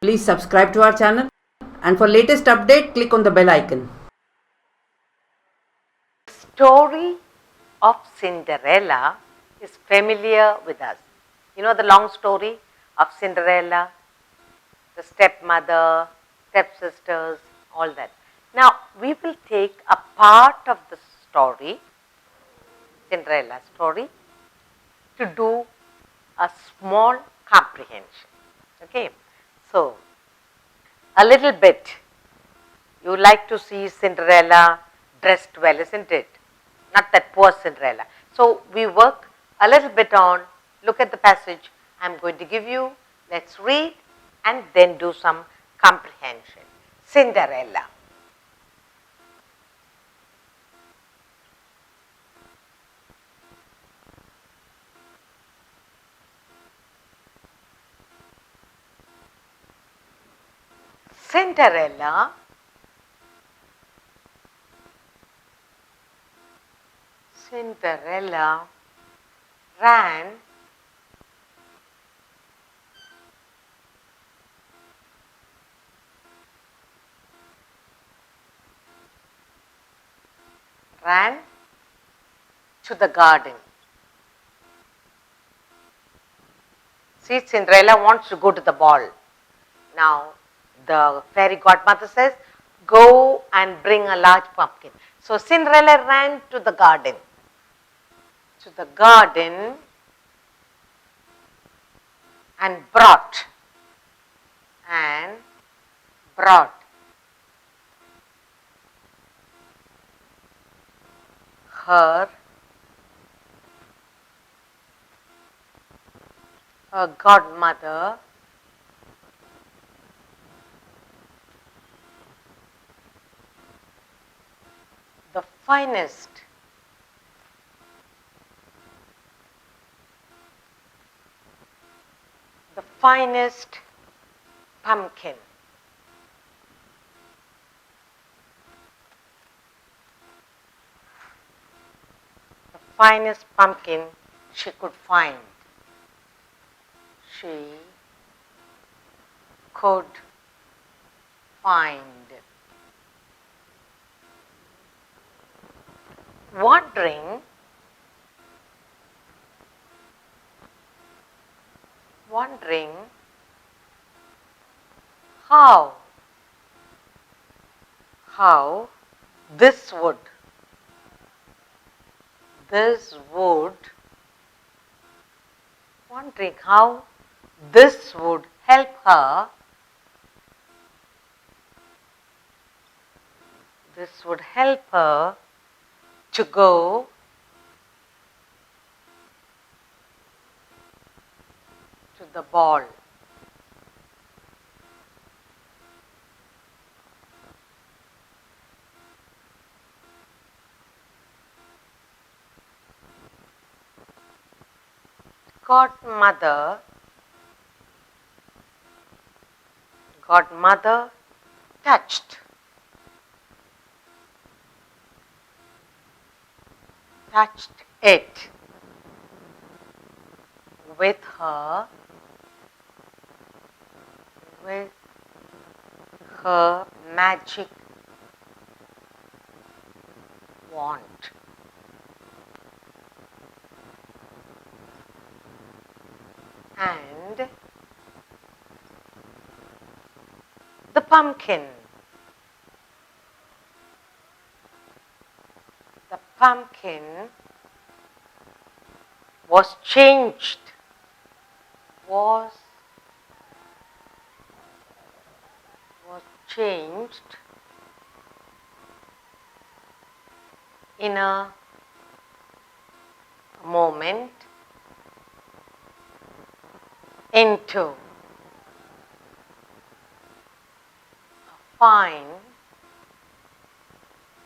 Please subscribe to our channel, and for latest update, click on the bell icon. Story of Cinderella is familiar with us. You know the long story of Cinderella, the stepmother, stepsisters, all that. Now we will take a part of the story, Cinderella story, to do a small comprehension. Okay, so a little bit. You like to see Cinderella dressed well, isn't it? Not that poor Cinderella. So we work a little bit on, look at the passage I'm going to give you, let's read and then do some comprehension. Cinderella. Cinderella ran to the garden. See, Cinderella wants to go to the ball. Now, the fairy godmother says, go and bring a large pumpkin. So, Cinderella ran to the garden. And brought her godmother the finest pumpkin. The finest pumpkin she could find. Wondering how this would help her. To go to the ball. Godmother touched it with her magic wand. And the pumpkin was changed in a moment into a fine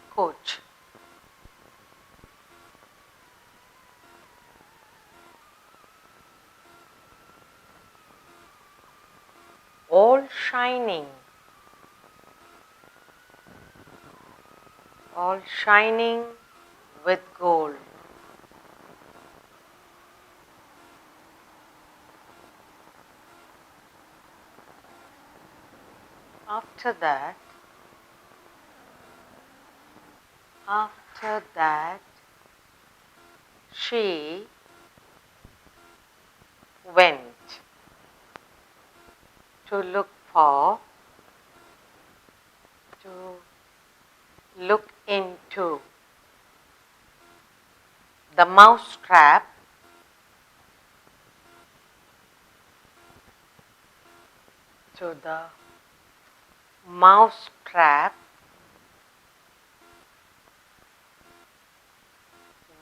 coach. All shining with gold. After that, she went to look into the mouse trap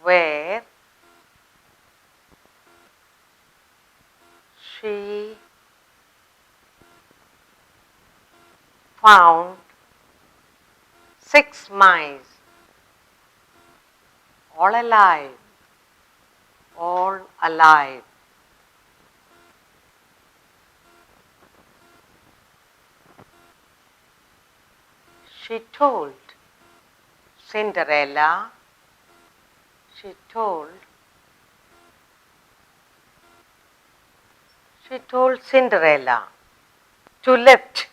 where she found 6 mice, all alive, all alive. She told Cinderella, she told Cinderella to lift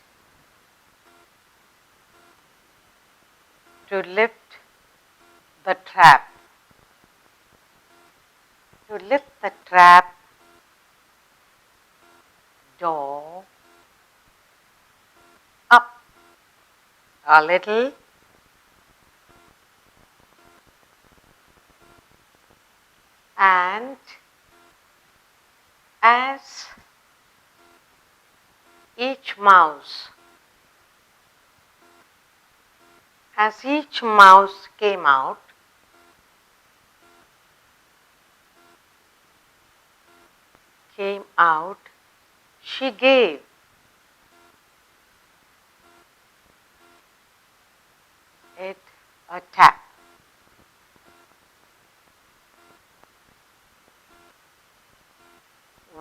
the trap, to lift the trap door up a little, and as each mouse came out, she gave it a tap.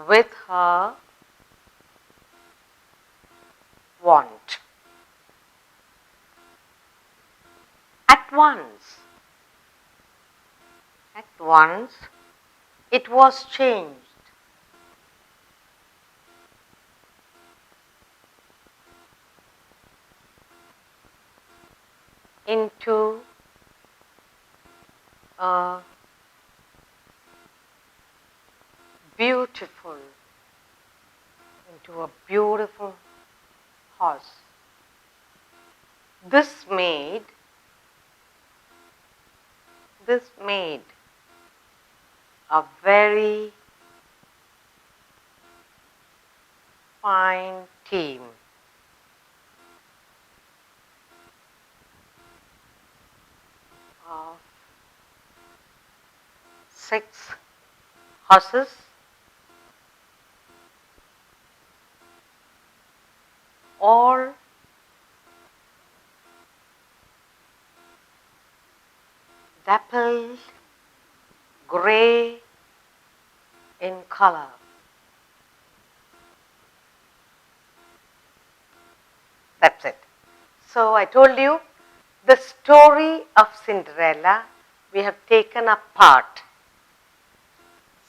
With her wand. At once, it was changed into a beautiful horse. This made a very fine team. Of 6 horses, all dappled grey in color. That's it. So I told you the story of Cinderella we have taken apart.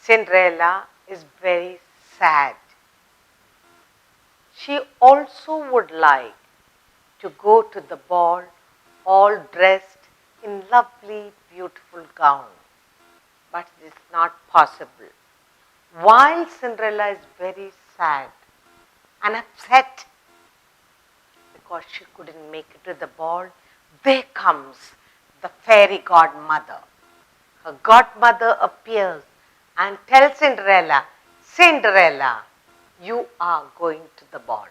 Cinderella is very sad. She also would like to go to the ball all dressed in lovely, beautiful gown. But it is not possible. While Cinderella is very sad and upset because she couldn't make it to the ball, there comes the fairy godmother. Her godmother appears and tells Cinderella, Cinderella, you are going to the ball.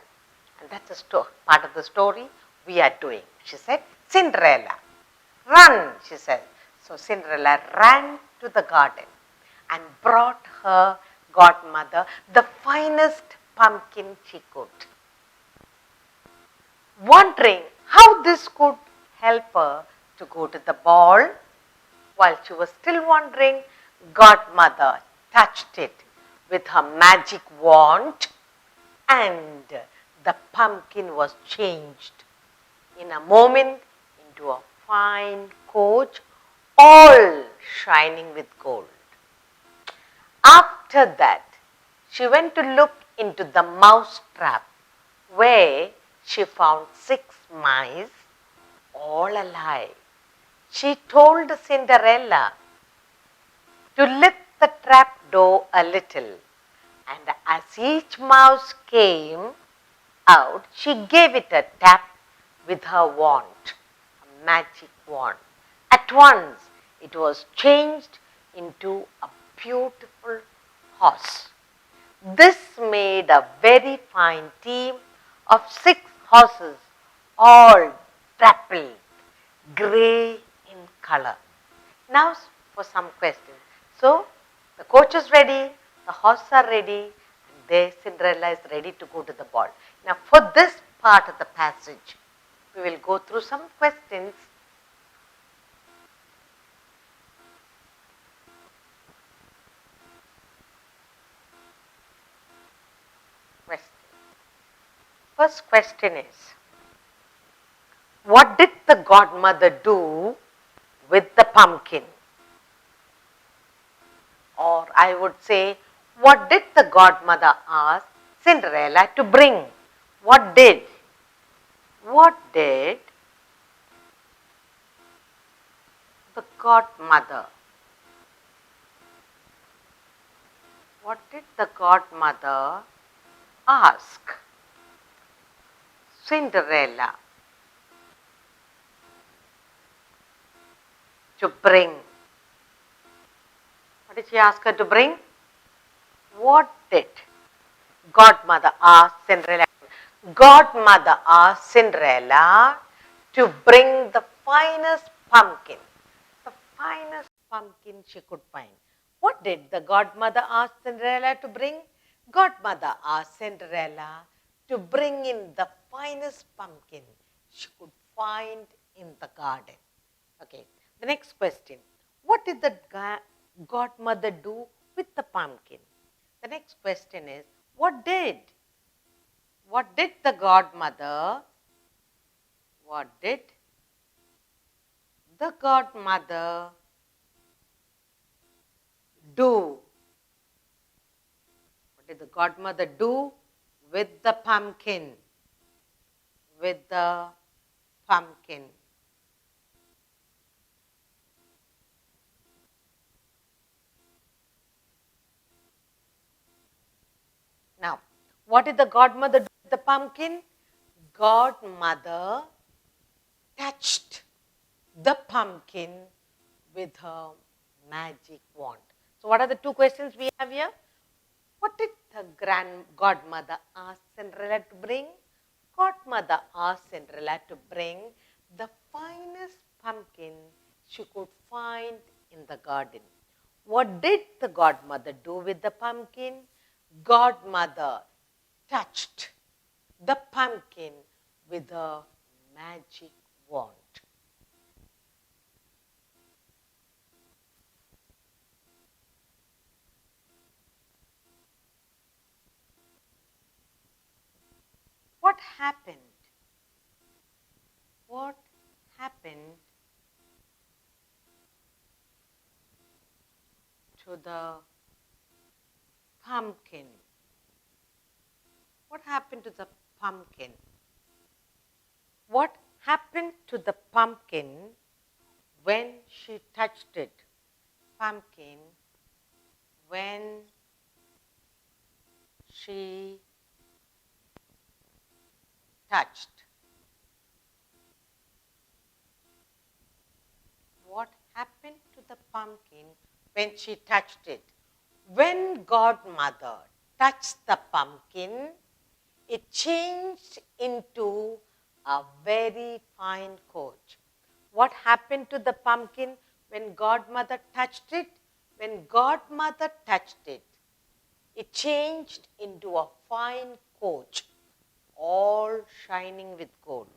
And that's a part of the story we are doing. She said, Cinderella, run, she said. So Cinderella ran to the garden and brought her godmother the finest pumpkin she could. Wondering how this could help her to go to the ball, while she was still wondering, godmother touched it with her magic wand and the pumpkin was changed in a moment into a fine coach, all shining with gold. After that, she went to look into the mouse trap where she found 6 mice, all alive. She told Cinderella to lift the trap door a little, and as each mouse came out, she gave it a tap with her wand, a magic wand. At once, it was changed into a beautiful horse. This made a very fine team of 6 horses, all dappled, grey in color. Now for some questions. So, the coach is ready, the horses are ready, and there Cinderella is ready to go to the ball. Now for this part of the passage, we will go through some questions. First question is, what did the godmother do with the pumpkin? Or I would say, what did the godmother ask Cinderella to bring? What did the godmother, what did the godmother ask Cinderella to bring? What did she ask her to bring? What did godmother ask Cinderella? Godmother asked Cinderella to bring the finest pumpkin she could find. What did the godmother ask Cinderella to bring? Godmother asked Cinderella to bring in the finest pumpkin she could find in the garden. Okay, the next question. What did the godmother do with the pumpkin? The next question is, what did the godmother do? What did the godmother do with the pumpkin? Now, what did the godmother do with the pumpkin? Godmother touched the pumpkin with her magic wand. So, what are the two questions we have here? What did the godmother ask Cinderella to bring? Godmother asked Cinderella to bring the finest pumpkin she could find in the garden. What did the godmother do with the pumpkin? Godmother touched the pumpkin with a magic wand. What happened? What happened to the pumpkin? What happened to the pumpkin? What happened to the pumpkin when she touched it? Pumpkin, when she touched. What happened to the pumpkin when she touched it? When godmother touched the pumpkin, it changed into a very fine coach. What happened to the pumpkin when godmother touched it? When godmother touched it, it changed into a fine coach, all shining with gold.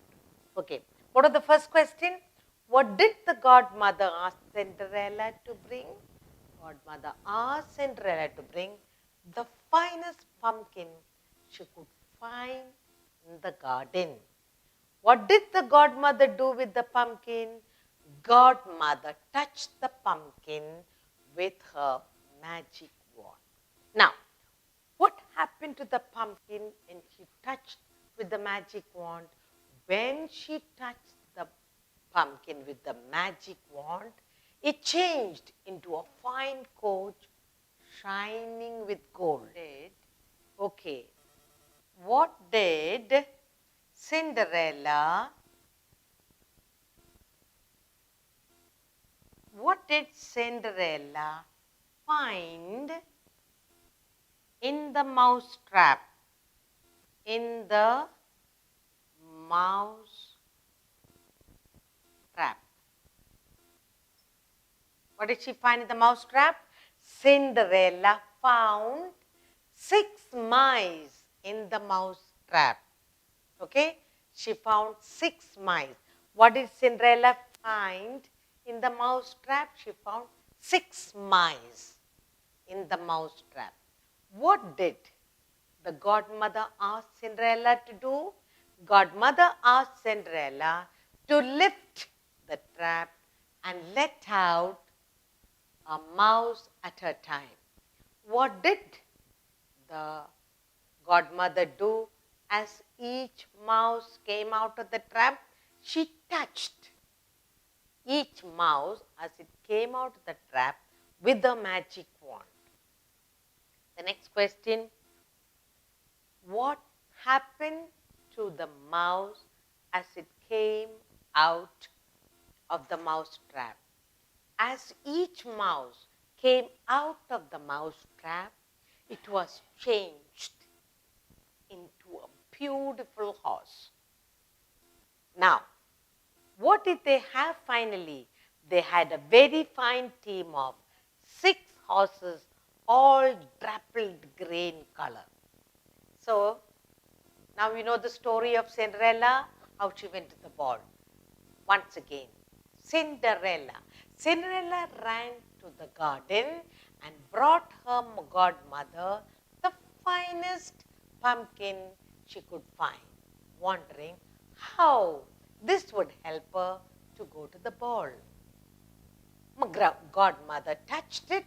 Okay, what are the first question? What did the godmother ask Cinderella to bring? Godmother asked Cinderella to bring the finest pumpkin she could find in the garden. What did the godmother do with the pumpkin? Godmother touched the pumpkin with her magic wand. Now, what happened to the pumpkin when she touched with the magic wand. When she touched the pumpkin with the magic wand, it changed into a fine coach shining with gold. Okay, what did Cinderella find in the mouse trap? In the mouse trap. What did she find in the mouse trap? Cinderella found 6 mice in the mouse trap. Okay? She found 6 mice. What did Cinderella find in the mouse trap? She found 6 mice in the mouse trap. What did the godmother asked Cinderella to do? Godmother asked Cinderella to lift the trap and let out a mouse at a time. What did the godmother do as each mouse came out of the trap? She touched each mouse as it came out of the trap with a magic wand. The next question, what happened to the mouse as it came out of the mouse trap? As each mouse came out of the mouse trap, it was changed into a beautiful horse. Now, what did they have finally? They had a very fine team of 6 horses, all dappled grey in color. So, now you know the story of Cinderella, how she went to the ball. Once again, Cinderella. Cinderella ran to the garden and brought her godmother the finest pumpkin she could find, wondering how this would help her to go to the ball. Godmother touched it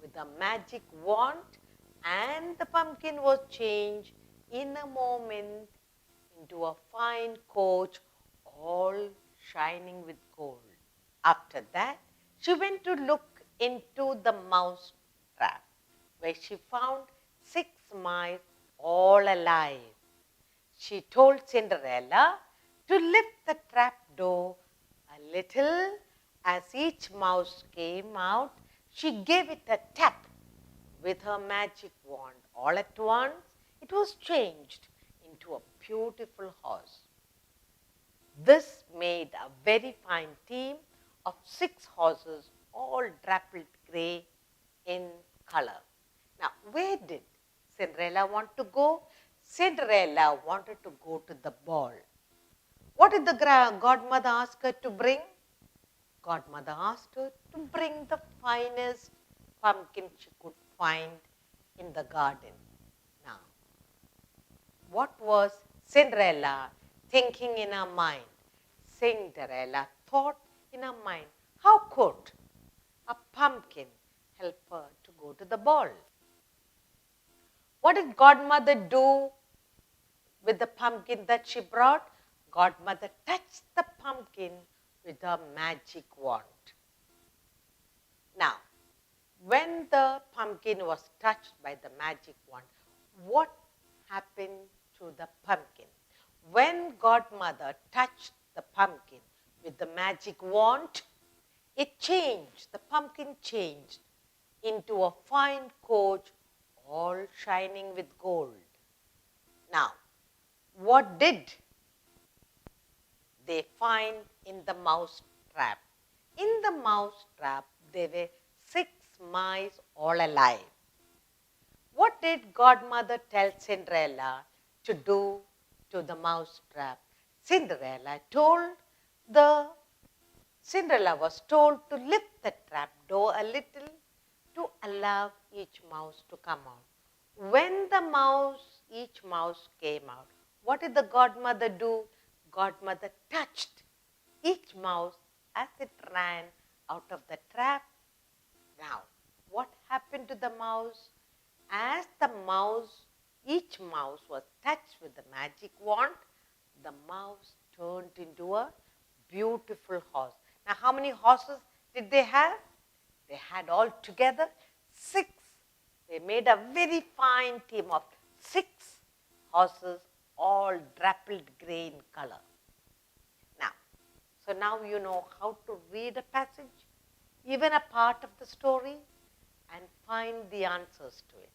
with a magic wand and the pumpkin was changed in a moment into a fine coach all shining with gold. After that, she went to look into the mouse trap where she found 6 mice all alive. She told Cinderella to lift the trap door a little. As each mouse came out, she gave it a tap with her magic wand. All at once, it was changed into a beautiful horse. This made a very fine team of 6 horses, all dappled grey in color. Now, where did Cinderella want to go? Cinderella wanted to go to the ball. What did the godmother ask her to bring? Godmother asked her to bring the finest pumpkin she could find in the garden. Now, what was Cinderella thinking in her mind? Cinderella thought in her mind, how could a pumpkin help her to go to the ball? What did godmother do with the pumpkin that she brought? Godmother touched the pumpkin with her magic wand. Now, when the pumpkin was touched by the magic wand, what happened to the pumpkin? When godmother touched the pumpkin with the magic wand, it changed, the pumpkin changed into a fine coach all shining with gold. Now, what did they find in the mouse trap? In the mouse trap, there were 6 mice all alive. What did godmother tell Cinderella to do to the mouse trap? Cinderella was told to lift the trap door a little to allow each mouse to come out. When each mouse came out, what did the godmother do? Godmother touched each mouse as it ran out of the trap. Now, what happened to the mouse? As each mouse was touched with the magic wand, the mouse turned into a beautiful horse. Now, how many horses did they have? They had altogether 6. They made a very fine team of 6 horses, all dappled grey in color. Now you know how to read a passage, even a part of the story, and find the answers to it.